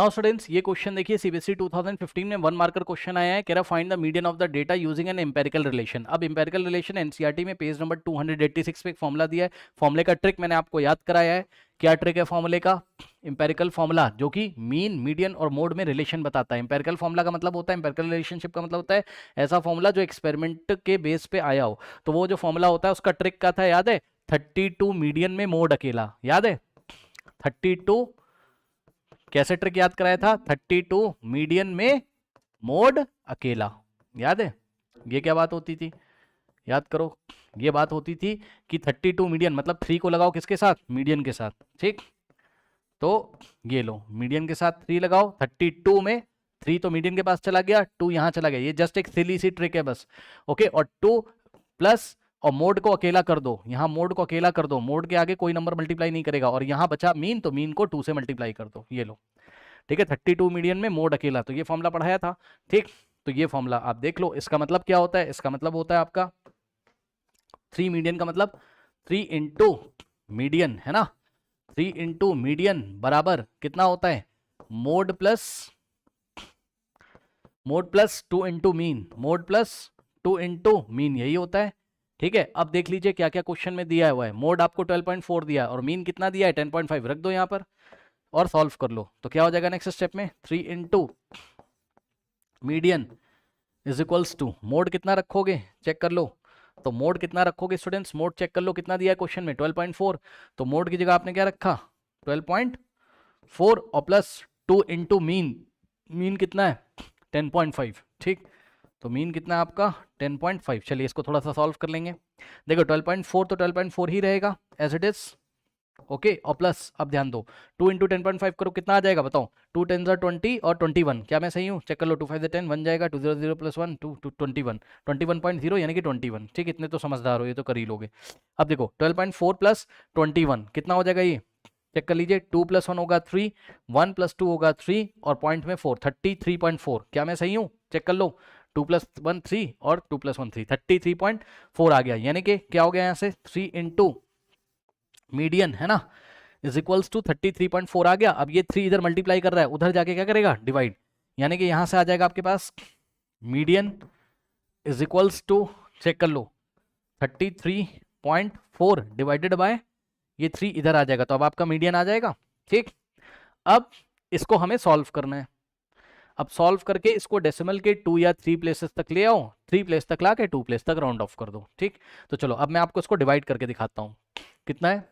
Now students ये question देखिए CBSE 2015 में 1 मार्कर क्वेश्चन आया है, कह रहा find the median of the data using an empirical relation. अब एम्पेरिकल रिलेशन एनसीईआरटी में पेज नंबर 286 पे एक फॉर्मुला दिया है। फॉर्मुले का ट्रिक मैंने आपको याद कराया है। क्या ट्रिक है फॉर्मुले का? एम्पेरिकल फॉर्मुला जो कि मीन, मीडियन और मोड में रिलेशन बताता है। एम्पेरिकल फॉर्मुला का मतलब होता है, एम्पेरिकल रिलेशनशिप का मतलब होता है ऐसा फॉर्मुला जो एक्सपेरिमेंट के बेस पे आया हो। तो वो जो फॉर्मुला होता है उसका ट्रिक क्या था याद है? 32 मीडियन में मोड अकेला, याद है? 32 कैसे ट्रिक याद कराया था? 32 मीडियन में मोड अकेला, याद है? ये क्या बात होती थी, याद करो। ये बात होती थी कि 32 मीडियन मतलब 3 को लगाओ किसके साथ? मीडियन के साथ, ठीक। तो ये लो, मीडियन के साथ 3 लगाओ, 32 में 3 तो मीडियन के पास चला गया, 2 यहां चला गया। ये जस्ट एक सिली सी ट्रिक है बस, ओके। और 2 प्लस और मोड को अकेला कर दो, यहां मोड को अकेला कर दो, मोड के आगे कोई नंबर मल्टीप्लाई नहीं करेगा। और यहां बचा मीन, तो मीन को 2 से मल्टीप्लाई कर दो, ये लो, ठीक है। 32 मीडियन में मोड अकेला, तो ये फॉर्मुला पढ़ाया था, ठीक। तो ये फॉर्मुला आप देख लो। इसका मतलब क्या होता है? इसका मतलब होता है आपका 3 मीडियन का मतलब 3 इंटू मीडियन, है ना। 3 इंटू मीडियन बराबर कितना होता है? Mode plus 2 into mean, mode plus 2 into mean, यही होता है, ठीक है। अब देख लीजिए क्या क्या क्वेश्चन में दिया हुआ है। मोड आपको 12.4 दिया है और मीन कितना दिया है? 10.5। रख दो यहाँ पर और सॉल्व कर लो। तो क्या हो जाएगा नेक्स्ट स्टेप में? 3 into median is equals to mode कितना रखोगे? चेक कर लो। तो मोड कितना रखोगे स्टूडेंट्स? मोड चेक कर लो कितना दिया है क्वेश्चन में, 12.4। तो मोड की जगह आपने क्या रखा? 12.4 और प्लस 2 इंटू मीन, मीन कितना है? 10.5, ठीक। तो मीन कितना है आपका? 10.5। चलिए इसको थोड़ा सा सॉल्व कर लेंगे। देखो 12.4 तो 12.4 ही रहेगा एज इट इज, ओके। और प्लस अब ध्यान दो, 2 इंटू 10.5 करो, कितना आ जाएगा बताओ? 2 10 20 और 21। क्या मैं सही हूँ? चेक कर लो। 2 5 10 1 जाएगा, 2 0 0 प्लस 1 2 2 21, 21.0 यानी कि 21, ठीक। इतने तो समझदार हो, ये तो कर ही लोगे। अब देखो 12.4 प्लस 21 कितना हो जाएगा? ये चेक कर लीजिए। 2 प्लस 1 होगा 3, 1 प्लस 2 होगा 3 और पॉइंट में 4, 33.4। क्या मैं सही हूँ? चेक कर लो। 2 प्लस 1 3 और 2 प्लस 1 3, 33.4 आ गया। यानी कि क्या हो गया यहाँ से? 3 इंटू मीडियन, है ना, इज इक्वल्स टू 33.4 आ गया। अब ये 3 इधर मल्टीप्लाई कर रहा है, उधर जाके क्या करेगा? डिवाइड। यानी कि यहां से आ जाएगा आपके पास median is equals to, check कर लो, 33.4 डिवाइडेड बाय ये 3 इधर आ जाएगा, तो अब आपका मीडियन आ जाएगा, ठीक। अब इसको हमें सॉल्व करना है। अब सॉल्व करके इसको डेसिमल के 2 या 3 प्लेसेस तक ले आओ, 3 प्लेस तक ला के 2 प्लेस तक राउंड ऑफ कर दो, ठीक। तो चलो अब मैं आपको इसको डिवाइड करके दिखाता हूं। कितना है?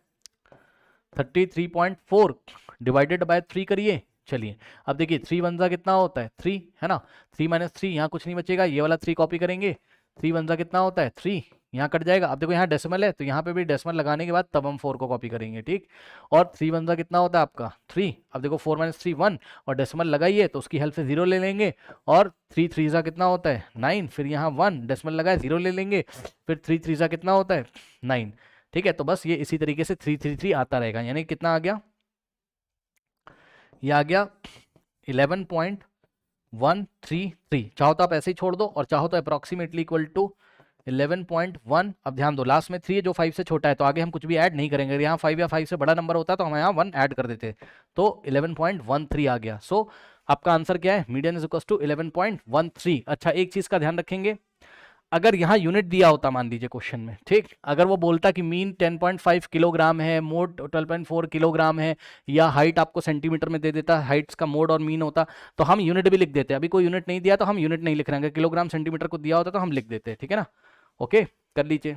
33.4 डिवाइडेड बाय 3 करिए। चलिए अब देखिए 3 वन जा कितना होता है? 3, है ना। 3 माइनस 3, यहाँ कुछ नहीं बचेगा, ये वाला 3 कॉपी करेंगे। 3 वन जा कितना होता है? 3, यहाँ कट जाएगा। अब देखो यहाँ डेसिमल है, तो यहाँ पे भी डेसिमल लगाने के बाद तब हम 4 को कॉपी करेंगे, ठीक। और 3 वन जा कितना होता है आपका? 3। अब देखो 4 माइनस 3 1 और डेसिमल लगाइए तो उसकी हेल्प से 0 ले लेंगे। और 3 3 जा कितना होता है? 9। फिर यहाँ 1 डेसिमल लगाए 0 ले लेंगे। फिर 3 3 जा कितना होता है? 9, ठीक है। तो बस ये इसी तरीके से 333 आता रहेगा। यानी कितना आ गया? ये आ गया 11.133। चाहो तो आप ऐसे ही छोड़ दो और चाहो तो अप्रोक्सीमेटली इक्वल टू 11.1। अब ध्यान दो लास्ट में 3 है जो 5 से छोटा है, तो आगे हम कुछ भी ऐड नहीं करेंगे। अगर यहाँ 5 या 5 से बड़ा नंबर होता तो हम यहाँ 1 ऐड कर देते, तो 11.13 आ गया। सो आपका आंसर क्या है? Median is equal to 11.13। अच्छा एक चीज का ध्यान रखेंगे, अगर यहाँ यूनिट दिया होता मान लीजिए क्वेश्चन में, ठीक, अगर वो बोलता कि मीन 10.5 किलोग्राम है, मोड 12.4 किलोग्राम है, या हाइट आपको सेंटीमीटर में दे देता, हाइट्स का मोड और मीन होता, तो हम यूनिट भी लिख देते। अभी कोई यूनिट नहीं दिया तो हम यूनिट नहीं लिख रहे हैं, किलोग्राम सेंटीमीटर को दिया होता तो हम लिख देते, ठीक है ना। ओके कर लीजिए।